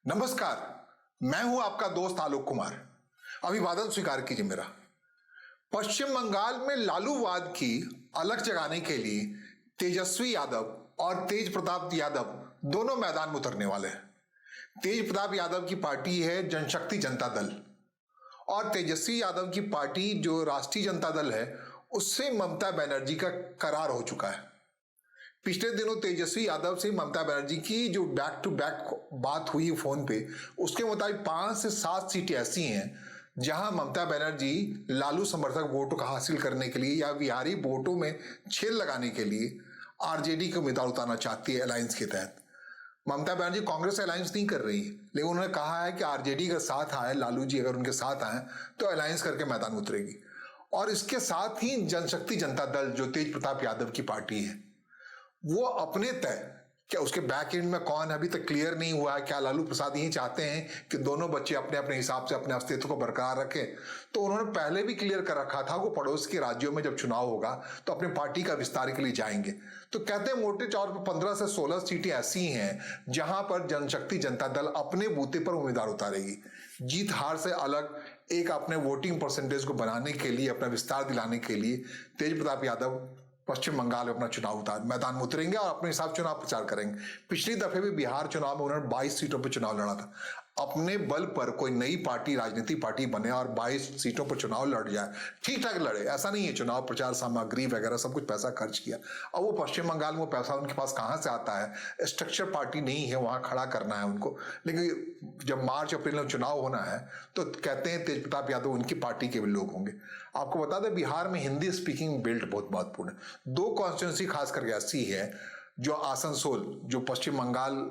नमस्कार। मैं हूं आपका दोस्त आलोक कुमार। अभिवादन स्वीकार कीजिए मेरा। पश्चिम बंगाल में लालूवाद की अलग जगाने के लिए तेजस्वी यादव और तेज प्रताप यादव दोनों मैदान में उतरने वाले हैं। तेज प्रताप यादव की पार्टी है जनशक्ति जनता दल और तेजस्वी यादव की पार्टी जो राष्ट्रीय जनता दल है उससे ममता बनर्जी का करार हो चुका है। पिछले दिनों तेजस्वी यादव से ममता बनर्जी की जो बैक टू बैक बात हुई फोन पे, उसके मुताबिक 5 से 7 सीटें ऐसी हैं जहां ममता बनर्जी लालू समर्थक वोटों का हासिल करने के लिए या बिहारी वोटों में छेद लगाने के लिए आरजेडी को उम्मीदवार उतारना चाहती है अलायंस के तहत। ममता बनर्जी कांग्रेस अलायंस नहीं कर रही है, लेकिन उन्होंने कहा है कि आरजेडी का साथ आए, लालू जी अगर उनके साथ आए तो अलायंस करके मैदान उतरेगी। और इसके साथ ही जनशक्ति जनता दल जो तेज प्रताप यादव की पार्टी है वो अपने तय, क्या उसके बैक एंड में कौन अभी तक क्लियर नहीं हुआ है। क्या लालू प्रसाद यही चाहते हैं कि दोनों बच्चे अपने अपने हिसाब से अपने अस्तित्व को बरकरार रखें? तो उन्होंने पहले भी क्लियर कर रखा था वो पड़ोस के राज्यों में जब चुनाव होगा तो अपनी पार्टी का विस्तार के लिए जाएंगे। तो कहते हैं मोटे तौर पर 15 से 16 सीटें ऐसी हैं जहां पर जनशक्ति जनता दल अपने बूते पर उम्मीदवार उतारेगी। जीत हार से अलग एक अपने वोटिंग परसेंटेज को बनाने के लिए, अपना विस्तार दिलाने के लिए तेज प्रताप यादव पश्चिम बंगाल में अपना चुनाव मैदान में उतरेंगे और अपने हिसाब से चुनाव प्रचार करेंगे। पिछली दफे भी बिहार चुनाव में उन्होंने 22 सीटों पर चुनाव लड़ा था। अपने बल पर कोई नई पार्टी, राजनीतिक पार्टी बने और 22 सीटों पर चुनाव लड़ जाए, ठीक ठाक लड़े, ऐसा नहीं है चुनाव प्रचार सामग्री वगैरह सब कुछ पैसा खर्च किया। अब वो पश्चिम बंगाल में वो पैसा उनके पास कहां से आता है? स्ट्रक्चर पार्टी नहीं है, वहां खड़ा करना है उनको। लेकिन जब मार्च अप्रैल में चुनाव होना है तो कहते हैं तेज प्रताप यादव उनकी पार्टी के भी लोग होंगे। आपको बता दें बिहार में हिंदी स्पीकिंग बेल्ट बहुत महत्वपूर्ण है। 2 कॉन्स्टिट्यूंसी खास करके ऐसी है जो आसनसोल, जो पश्चिम बंगाल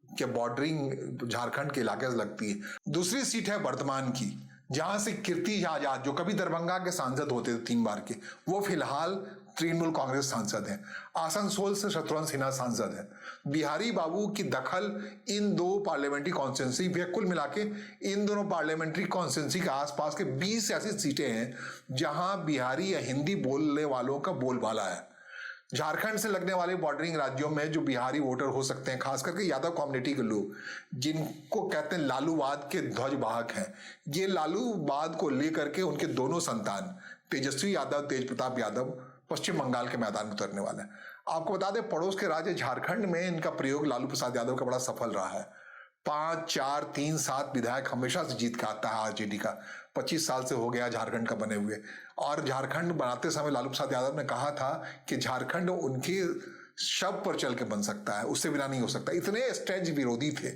के बॉर्डरिंग झारखंड के इलाके से लगती है। दूसरी सीट है वर्धमान की, जहां से कीर्ति आजाद जो कभी दरभंगा के सांसद होते थे 3 बार के, वो फिलहाल तृणमूल कांग्रेस सांसद हैं। आसनसोल से शत्रुघ्न सिन्हा सांसद हैं। बिहारी बाबू की दखल इन 2 पार्लियामेंट्री कॉन्स्टिट्यूंसी भी, कुल मिला के इन दोनों पार्लियामेंट्री कॉन्स्टिट्यूंसी के आसपास के 20 ऐसी सीटें हैं जहां बिहारी या हिंदी बोलने वालों का बोलबाला है। झारखंड से लगने वाले बॉर्डरिंग राज्यों में जो बिहारी वोटर हो सकते हैं, खास करके यादव कम्युनिटी के लोग, जिनको कहते हैं लालूवाद के ध्वजवाहक हैं, ये लालूवाद को लेकर के उनके दोनों संतान तेजस्वी यादव, तेज प्रताप यादव पश्चिम बंगाल के मैदान में उतरने वाले हैं। आपको बता दें पड़ोस के राज्य झारखंड में इनका प्रयोग लालू प्रसाद यादव का बड़ा सफल रहा है। 5, 4, 3, 7 विधायक हमेशा से जीत के आता है आरजेडी का। 25 साल से हो गया झारखंड का बने हुए। और झारखंड बनाते समय लालू प्रसाद यादव ने कहा था कि झारखंड उनके शव पर चल के बन सकता है, उससे बिना नहीं हो सकता। इतने स्ट्रेंज विरोधी थे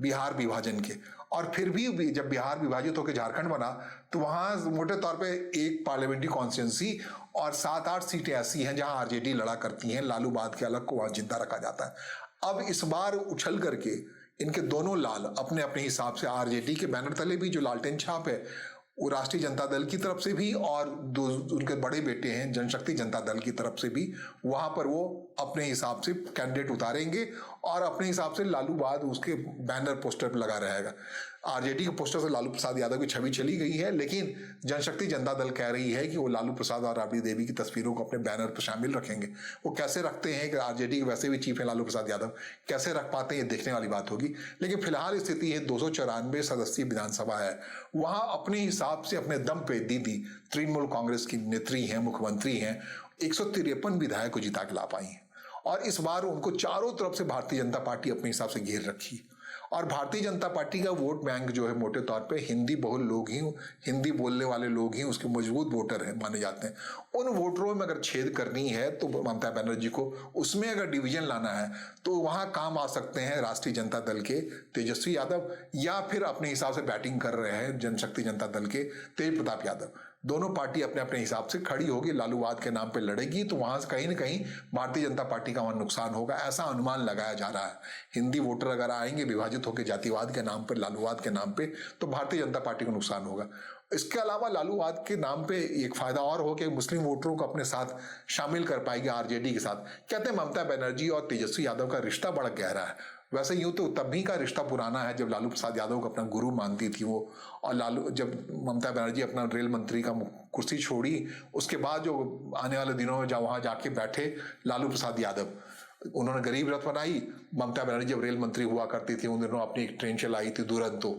बिहार विभाजन के। और फिर भी जब बिहार विभाजित होकर झारखंड बना तो वहां मोटे तौर पे एक पार्लियामेंट्री कॉन्स्टिट्यूंसी और 7-8 सीटें ऐसी हैं जहां आरजेडी लड़ा करती हैं। लालूवाद के अलग को वहां जिंदा रखा जाता है। अब इस बार उछल करके इनके दोनों लाल अपने अपने हिसाब से आरजेडी के बैनर तले भी जो लालटेन छाप है वो राष्ट्रीय जनता दल की तरफ से भी और उनके बड़े बेटे हैं जनशक्ति जनता दल की तरफ से भी, वहां पर वो अपने हिसाब से कैंडिडेट उतारेंगे और अपने हिसाब से लालूवाद उसके बैनर पोस्टर पर लगा रहेगा। आरजेडी के पोस्टर से लालू प्रसाद यादव की छवि चली गई है, लेकिन जनशक्ति जनता दल कह रही है कि वो लालू प्रसाद और राबड़ी देवी की तस्वीरों को अपने बैनर पर शामिल रखेंगे। वो कैसे रखते हैं कि आरजेडी के वैसे भी चीफ है लालू प्रसाद यादव, कैसे रख पाते हैं ये देखने वाली बात होगी। लेकिन फिलहाल स्थिति है 294 सदस्यीय विधानसभा है, वहां अपने हिसाब से अपने दम पे दीदी तृणमूल कांग्रेस की नेत्री हैं, मुख्यमंत्री हैं, 153 विधायक को जिता के ला पाई हैं। और इस बार उनको चारों तरफ से भारतीय जनता पार्टी अपने हिसाब से घेर रखी। और भारतीय जनता पार्टी का वोट बैंक जो है मोटे तौर पे हिंदी बहुल लोग ही, हिंदी बोलने वाले लोग ही उसके मजबूत वोटर हैं माने जाते हैं। उन वोटरों में अगर छेद करनी है तो ममता बनर्जी को उसमें अगर डिवीजन लाना है तो वहां काम आ सकते हैं राष्ट्रीय जनता दल के तेजस्वी यादव, या फिर अपने हिसाब से बैटिंग कर रहे हैं जनशक्ति जनता दल के तेज प्रताप यादव। दोनों पार्टी अपने अपने हिसाब से खड़ी होगी, लालूवाद के नाम पे लड़ेगी, तो वहां से कहीं ना कहीं भारतीय जनता पार्टी का वहां नुकसान होगा, ऐसा अनुमान लगाया जा रहा है। हिंदी वोटर अगर आएंगे विभाजित होकर जातिवाद के नाम पर, लालूवाद के नाम पे, तो भारतीय जनता पार्टी को नुकसान होगा। इसके अलावा लालूवाद के नाम पे एक फायदा और हो कि मुस्लिम वोटरों को अपने साथ शामिल कर पाएगी आरजेडी के साथ। कहते हैं ममता बनर्जी और तेजस्वी यादव का रिश्ता बड़ा गहरा है। वैसे यूं तो तभी का रिश्ता पुराना है जब लालू प्रसाद यादव को अपना गुरु मानती थी वो, और जब ममता बनर्जी अपना रेल मंत्री का कुर्सी छोड़ी उसके बाद जो आने वाले दिनों में वहां जाके बैठे लालू प्रसाद यादव, उन्होंने गरीब रथ बनाई। ममता बनर्जी जब रेल मंत्री हुआ करती थी उन दिनों अपनी एक ट्रेन चलाई थी दुरंतो,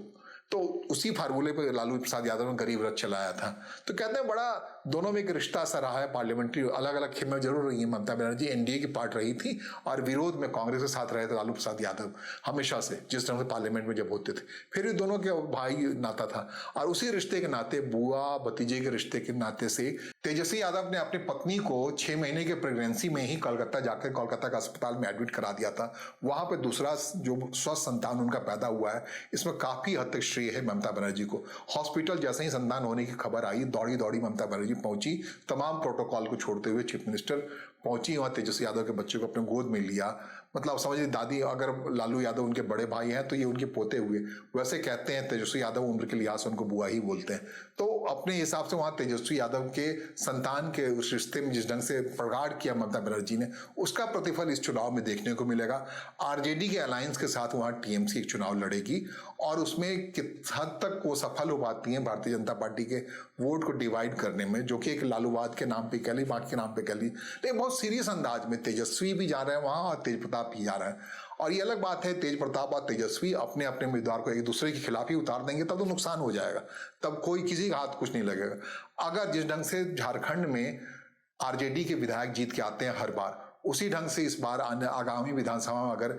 तो उसी फार्मूले पे लालू प्रसाद यादव ने गरीब रथ चलाया था। तो कहते हैं बड़ा दोनों में एक रिश्ता सा रहा है पार्लियामेंट्री, अलग अलग खेमे जरूर रही है। ममता बनर्जी एनडीए की पार्ट रही थी और विरोध में कांग्रेस के साथ रहे थे लालू प्रसाद यादव हमेशा से, जिस तरह से पार्लियामेंट में जब होते थे। फिर ये दोनों के भाई नाता था और उसी रिश्ते के नाते, बुआ भतीजे के रिश्ते के नाते से तेजस्वी यादव ने अपनी पत्नी को 6 महीने के प्रेगनेंसी में ही कलकत्ता जाकर कोलकाता का अस्पताल में एडमिट करा दिया था। वहां पर दूसरा जो स्वस्थ संतान उनका पैदा हुआ है, इसमें काफी हद तक श्रेय है ममता बनर्जी को। हॉस्पिटल जैसे ही संतान होने की खबर आई, दौड़ी दौड़ी ममता बनर्जी पहुंची, तमाम प्रोटोकॉल को छोड़ते हुए चीफ मिनिस्टर पहुंची वहां, तेजस्वी यादव के बच्चे को अपने गोद में लिया। मतलब समझिए दादी, अगर लालू यादव उनके बड़े भाई हैं तो ये उनके पोते हुए। वैसे कहते हैं तेजस्वी यादव उम्र के लिहाज से उनको बुआ ही बोलते हैं। तो अपने हिसाब से वहां तेजस्वी यादव के संतान के उस रिश्ते में जिस ढंग से प्रगाढ़ किया ममता बनर्जी ने, उसका प्रतिफल इस चुनाव में देखने को मिलेगा। आरजेडी के अलायंस के साथ वहां टीएमसी एक चुनाव लड़ेगी और उसमें किस हद तक वो सफल हो पाती है भारतीय जनता पार्टी के वोट को डिवाइड करने में, जो कि एक लालूवाद के नाम पे कह ली, बाकी के नाम पे कह ली, लेकिन बहुत सीरियस अंदाज में तेजस्वी भी जा रहे हैं वहां और तेज प्रताप भी जा रहे हैं। और ये अलग बात है, तेज प्रताप और तेजस्वी अपने अपने उम्मीदवार को एक दूसरे के खिलाफ ही उतार देंगे तब तो नुकसान हो जाएगा, तब कोई किसी का हाथ कुछ नहीं लगेगा। अगर जिस ढंग से झारखंड में आरजेडी के विधायक जीत के आते हैं हर बार, उसी ढंग से इस बार आगामी विधानसभा में अगर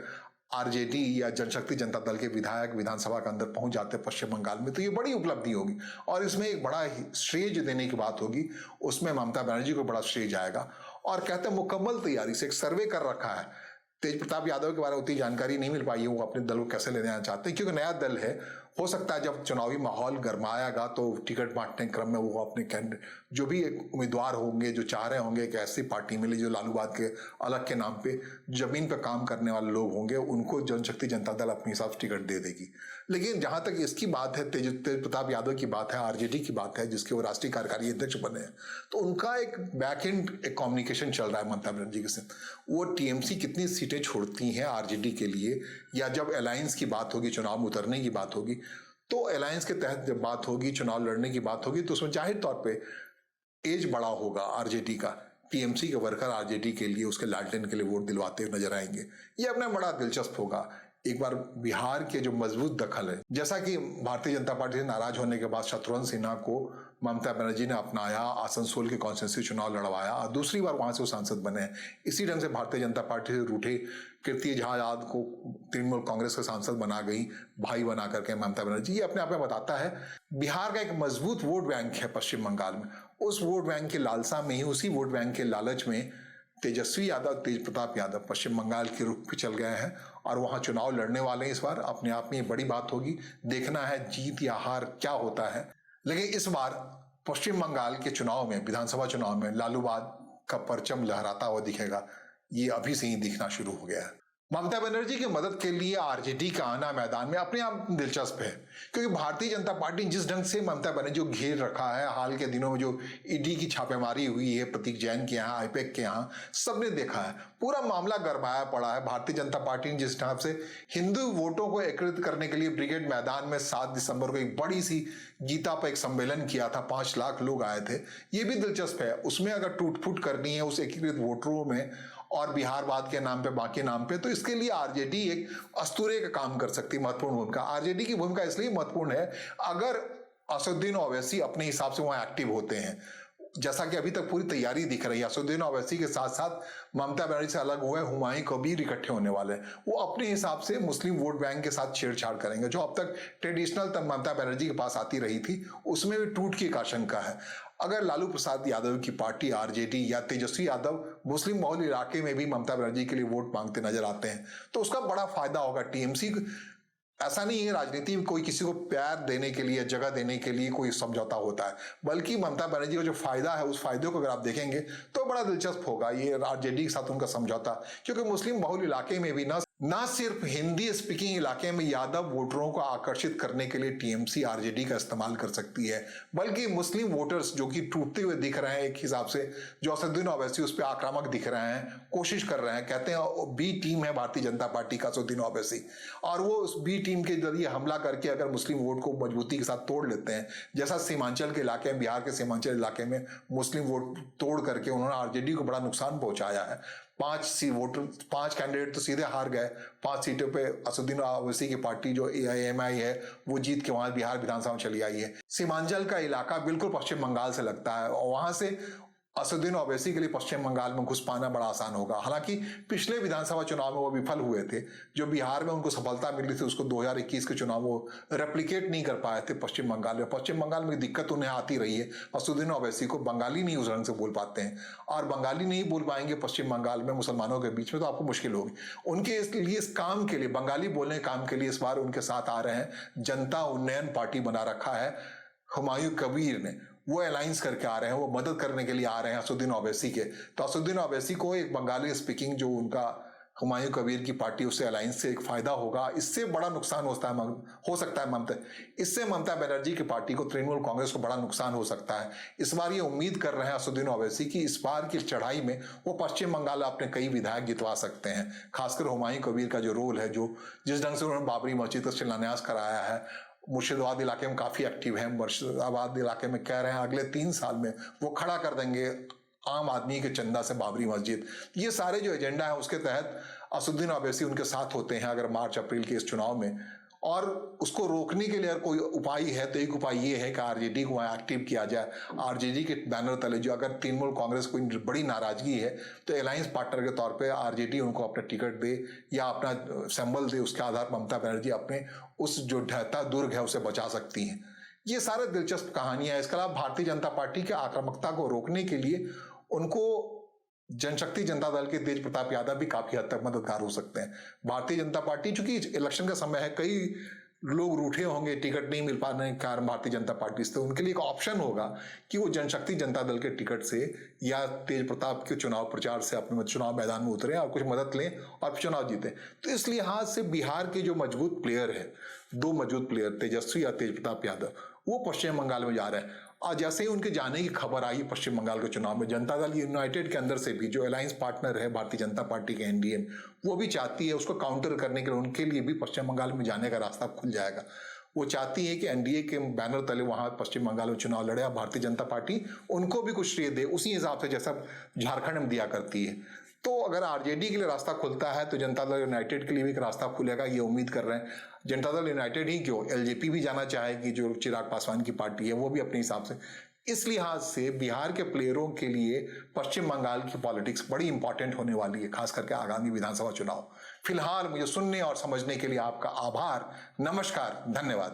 आरजेडी या जनशक्ति जनता दल के विधायक विधानसभा के अंदर पहुंच जाते हैं पश्चिम बंगाल में, तो ये बड़ी उपलब्धि होगी और इसमें एक बड़ा श्रेय देने की बात होगी, उसमें ममता बनर्जी को बड़ा श्रेय जाएगा। और कहते हैं मुकम्मल तैयारी से एक सर्वे कर रखा है। तेज प्रताप यादव के बारे में उतनी जानकारी नहीं मिल पाई है, वो अपने दल को कैसे लेने आना चाहते हैं, क्योंकि नया दल है। हो सकता है जब चुनावी माहौल गर्माएगा तो टिकट बांटने के क्रम में वो अपने कैंडिडेट जो भी एक उम्मीदवार होंगे जो चाह रहे होंगे कि ऐसी पार्टी मिले जो लालूवाद के अलग के नाम पे जमीन पर काम करने वाले लोग होंगे, उनको जनशक्ति जनता दल अपने हिसाब से टिकट दे देगी। लेकिन जहां तक इसकी बात है, तेज प्रताप यादव की बात है, आरजेडी की बात है, जिसके वो राष्ट्रीय कार्यकारी अध्यक्ष बने हैं, तो उनका एक बैक एंड एक कम्युनिकेशन चल रहा है ममता बनर्जी के साथ। वो टीएमसी कितनी सीटें छोड़ती हैं आरजेडी के लिए, या जब अलायंस की बात होगी, चुनाव में उतरने की बात होगी, तो अलायंस के तहत जब बात होगी, चुनाव लड़ने की बात होगी, तो उसमें जाहिर तौर पे एज बड़ा होगा आरजेडी का। टीएमसी के वर्कर आरजेडी के लिए, उसके लालटेन के लिए वोट दिलवाते हुए नजर आएंगे। ये अपना बड़ा दिलचस्प होगा। एक बार बिहार के जो मजबूत दखल है, जैसा कि भारतीय जनता पार्टी से नाराज होने के बाद शत्रुघ्न सिन्हा को ममता बनर्जी ने अपनाया, आसनसोल के कॉन्स्टिट्यूंसी चुनाव लड़वाया और दूसरी बार वहां से वो सांसद बने। इसी ढंग से भारतीय जनता पार्टी से रूठे कीर्ति झा यादव को तृणमूल कांग्रेस का सांसद बना गई, भाई बना करके ममता बनर्जी। ये अपने आप में बताता है बिहार का एक मजबूत वोट बैंक है पश्चिम बंगाल में। उस वोट बैंक की लालसा में ही, उसी वोट बैंक के लालच में तेजस्वी यादव, तेज प्रताप यादव पश्चिम बंगाल के रुख पे चल गए हैं और वहां चुनाव लड़ने वाले हैं इस बार। अपने आप में ये बड़ी बात होगी, देखना है जीत या हार क्या होता है। लेकिन इस बार पश्चिम बंगाल के चुनाव में, विधानसभा चुनाव में लालूवाद का परचम लहराता हुआ दिखेगा। ये अभी से ही दिखना शुरू हो गया है। ममता बनर्जी की मदद के लिए आरजेडी का आना मैदान में अपने आप दिलचस्प है, क्योंकि भारतीय जनता पार्टी जिस ढंग से ममता बनर्जी को घेर रखा है, हाल के दिनों में जो ईडी की छापेमारी हुई है प्रतीक जैन के यहाँ, आईपैक के यहाँ, सबने देखा है पूरा मामला गरमाया पड़ा है। भारतीय जनता पार्टी ने जिस ढंग से हिंदू वोटों को एकत्रित करने के लिए ब्रिगेड मैदान में 7 दिसंबर को एक बड़ी सी गीता पर एक सम्मेलन किया था, 5 लाख लोग आए थे, ये भी दिलचस्प है। उसमें अगर टूट फूट करनी है उस एकीकृत वोटरों में और बिहारवाद के नाम पे, बाकी नाम पे, तो इसके लिए आरजेडी एक अस्तूरे का काम कर सकती है, महत्वपूर्ण भूमिका। आरजेडी की भूमिका इसलिए महत्वपूर्ण है अगर असदुद्दीन ओवैसी अपने हिसाब से वहां एक्टिव होते हैं, जैसा कि अभी तक पूरी तैयारी दिख रही है। असदुद्दीन ओवैसी के साथ साथ ममता बनर्जी से अलग हुए हुमायूं कबीर इकट्ठे होने वाले हैं। वो अपने हिसाब से मुस्लिम वोट बैंक के साथ छेड़छाड़ करेंगे, जो अब तक ट्रेडिशनल तब ममता बनर्जी के पास आती रही थी, उसमें भी टूट की एक आशंका है। अगर लालू प्रसाद यादव की पार्टी आरजेडी या तेजस्वी यादव मुस्लिम बहुल इलाके में भी ममता बनर्जी के लिए वोट मांगते नजर आते हैं, तो उसका बड़ा फायदा होगा टीएमसी। ऐसा नहीं है राजनीति में कोई किसी को प्यार देने के लिए, जगह देने के लिए कोई समझौता होता है, बल्कि ममता बनर्जी का जो फायदा है, उस फायदे को अगर आप देखेंगे तो बड़ा दिलचस्प होगा ये आरजेडी के साथ उनका समझौता। क्योंकि मुस्लिम बहुल इलाके में भी ना सिर्फ हिंदी स्पीकिंग इलाके में यादव वोटरों को आकर्षित करने के लिए टीएमसी आरजेडी का इस्तेमाल कर सकती है, बल्कि मुस्लिम वोटर्स जो कि टूटते हुए दिख रहे हैं एक हिसाब से, जो असदुद्दीन ओवैसी उस पर आक्रामक दिख रहे हैं, कोशिश कर रहे हैं, कहते हैं बी टीम है भारतीय जनता पार्टी का असदुद्दीन ओवैसी, और वो उस बी टीम के जरिए हमला करके अगर मुस्लिम वोट को मजबूती के साथ तोड़ लेते हैं, जैसा सीमांचल के इलाके में, बिहार के सीमांचल इलाके में मुस्लिम वोट तोड़ करके उन्होंने आरजेडी को बड़ा नुकसान पहुंचाया है। 5 कैंडिडेट तो सीधे हार गए। 5 सीटों पे असदुद्दीन ओवैसी की पार्टी जो AIMI है वो जीत के वहां बिहार विधानसभा में चली आई है। सीमांचल का इलाका बिल्कुल पश्चिम बंगाल से लगता है और वहां से असदुद्दीन ओवैसी के लिए पश्चिम बंगाल में घुस पाना बड़ा आसान होगा। हालांकि पिछले विधानसभा चुनाव में वो विफल हुए थे। जो बिहार में उनको सफलता मिली थी उसको 2021 के चुनाव वो रेप्लिकेट नहीं कर पाए थे पश्चिम बंगाल में। पश्चिम बंगाल में दिक्कत उन्हें आती रही है। असदुद्दीन ओवैसी को बंगाली नहीं उस ढंग से बोल पाते हैं और बंगाली नहीं बोल पाएंगे पश्चिम बंगाल में मुसलमानों के बीच में तो आपको मुश्किल होगी। उनके इसलिए इस काम के लिए, बंगाली बोलने के काम के लिए इस बार उनके साथ आ रहे हैं जनता उन्नयन पार्टी बना रखा है हुमायूं कबीर ने। वो अलायंस करके आ रहे हैं, वो मदद करने के लिए आ रहे हैं असदुद्दीन ओवैसी के। तो असदुद्दीन ओवैसी को एक बंगाली स्पीकिंग जो उनका हुमायूं कबीर की पार्टी उससे अलायंस से एक फायदा होगा। इससे बड़ा नुकसान हो सकता है इससे ममता बनर्जी की पार्टी को, तृणमूल कांग्रेस को बड़ा नुकसान हो सकता है। इस बार ये उम्मीद कर रहे हैं असदुद्दीन ओवैसी की इस बार की चढ़ाई में वो पश्चिम बंगाल अपने कई विधायक जितवा सकते हैं। खासकर हुमायूं कबीर का जो रोल है, जो जिस ढंग से उन्होंने बाबरी मस्जिद का शिलान्यास कराया है, मुर्शिदाबाद इलाके में काफी एक्टिव है। मुर्शिदाबाद इलाके में कह रहे हैं अगले 3 साल में वो खड़ा कर देंगे आम आदमी के चंदा से बाबरी मस्जिद। ये सारे जो एजेंडा है उसके तहत असदुद्दीन ओवैसी उनके साथ होते हैं अगर मार्च अप्रैल के इस चुनाव में। और उसको रोकने के लिए अगर कोई उपाय है तो एक उपाय ये है कि आरजेडी को एक्टिव किया जाए। आरजेडी के बैनर तले जो अगर तृणमूल कांग्रेस को बड़ी नाराजगी है तो अलायंस पार्टनर के तौर पे आरजेडी उनको अपना टिकट दे या अपना सिंबल दे। उसके आधार पर ममता बनर्जी अपने उस जो ढहता दुर्ग है उसे बचा सकती हैं। ये सारे दिलचस्प कहानियां हैं। इसके अलावा भारतीय जनता पार्टी की आक्रामकता को रोकने के लिए उनको जनशक्ति जनता दल के तेज प्रताप यादव भी काफी हद तक मददगार हो सकते हैं। भारतीय जनता पार्टी, चूंकि इलेक्शन का समय है, कई लोग रूठे होंगे टिकट नहीं मिल पाने के कारण भारतीय जनता पार्टी से, तो उनके लिए एक ऑप्शन होगा कि वो जनशक्ति जनता दल के टिकट से या तेज प्रताप के चुनाव प्रचार से अपने चुनाव मैदान में उतरे और कुछ मदद लें और चुनाव जीते। तो इस लिहाज से बिहार के जो मजबूत प्लेयर है, 2 मजबूत प्लेयर तेजस्वी और तेज प्रताप यादव, वो पश्चिम बंगाल में जा रहे हैं। और जैसे ही उनके जाने की खबर आई पश्चिम बंगाल के चुनाव में, जनता दल यूनाइटेड के अंदर से भी जो अलायंस पार्टनर है भारतीय जनता पार्टी के एनडीए, वो भी चाहती है उसको काउंटर करने के लिए उनके लिए भी पश्चिम बंगाल में जाने का रास्ता खुल जाएगा। वो चाहती है कि एनडीए के बैनर तले वहां पश्चिम बंगाल में चुनाव लड़े और भारतीय जनता पार्टी उनको भी कुछ श्रेय दे उसी हिसाब से जैसा झारखंड में दिया करती है। तो अगर आरजेडी के लिए रास्ता खुलता है तो जनता दल यूनाइटेड के लिए भी एक रास्ता खुलेगा, ये उम्मीद कर रहे हैं। जनता दल यूनाइटेड ही क्यों, एलजेपी भी जाना चाहेगी, जो चिराग पासवान की पार्टी है वो भी अपने हिसाब से। इस लिहाज से बिहार के प्लेयरों के लिए पश्चिम बंगाल की पॉलिटिक्स बड़ी इंपॉर्टेंट होने वाली है, खास करके आगामी विधानसभा चुनाव। फिलहाल मुझे सुनने और समझने के लिए आपका आभार, नमस्कार, धन्यवाद।